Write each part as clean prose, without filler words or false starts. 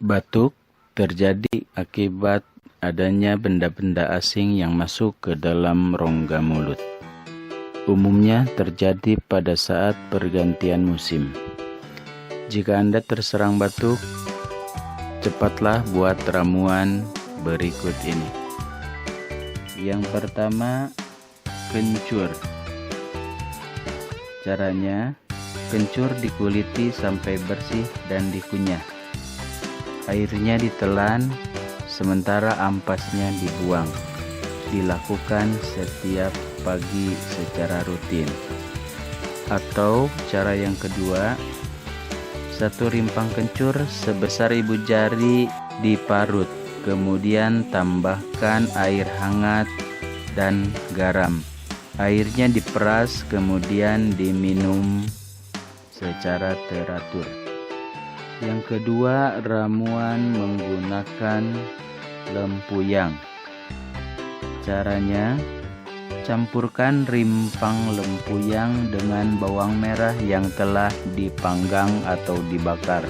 Batuk terjadi akibat adanya benda-benda asing yang masuk ke dalam rongga mulut. Umumnya terjadi pada saat pergantian musim. Jika Anda terserang batuk, cepatlah buat ramuan berikut ini. Yang pertama, kencur. Caranya, kencur dikuliti sampai bersih dan dikunyah. Airnya ditelan, sementara ampasnya dibuang. Dilakukan setiap pagi secara rutin. Atau cara yang kedua, satu rimpang kencur sebesar ibu jari diparut, kemudian tambahkan air hangat dan garam. Airnya diperas, kemudian diminum secara teratur. Yang kedua, ramuan menggunakan lempuyang. Caranya, campurkan rimpang lempuyang dengan bawang merah yang telah dipanggang atau dibakar.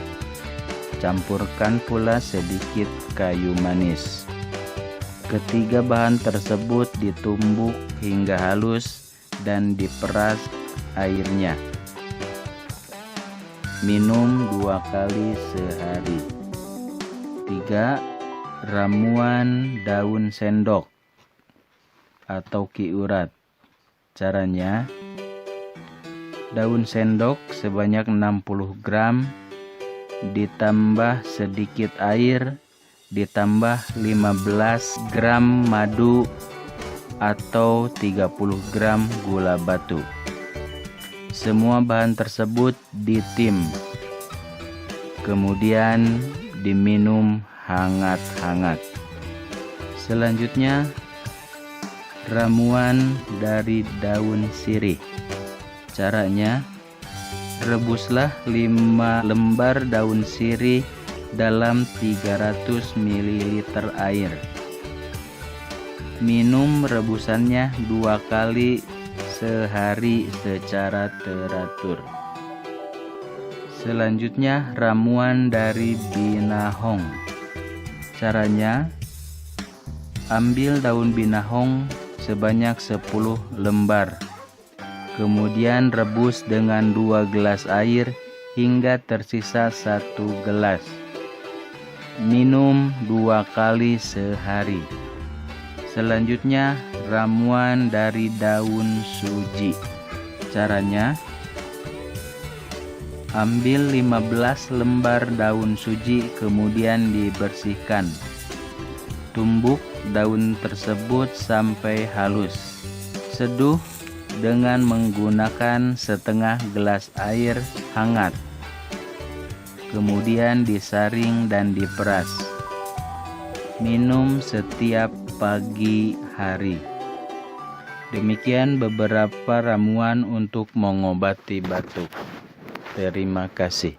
Campurkan pula sedikit kayu manis. Ketiga bahan tersebut ditumbuk hingga halus dan diperas airnya. Minum 2 kali sehari. 3. Ramuan daun sendok atau ki urat. Caranya, daun sendok sebanyak 60 gram ditambah sedikit air, ditambah 15 gram madu atau 30 gram gula batu. Semua bahan tersebut ditim, kemudian diminum hangat-hangat. Selanjutnya, ramuan dari daun sirih. Caranya, rebuslah 5 lembar daun sirih dalam 300 ml air. Minum rebusannya 2 kali sehari secara teratur. Selanjutnya, ramuan dari binahong. Caranya, ambil daun binahong sebanyak 10 lembar. Kemudian rebus dengan 2 gelas air hingga tersisa 1 gelas. Minum 2 kali sehari. Selanjutnya, ramuan dari daun suji. Caranya, ambil 15 lembar daun suji, kemudian dibersihkan. Tumbuk daun tersebut sampai halus. Seduh dengan menggunakan setengah gelas air hangat. Kemudian disaring dan diperas. Minum setiap pagi hari. Demikian beberapa ramuan untuk mengobati batuk. Terima kasih.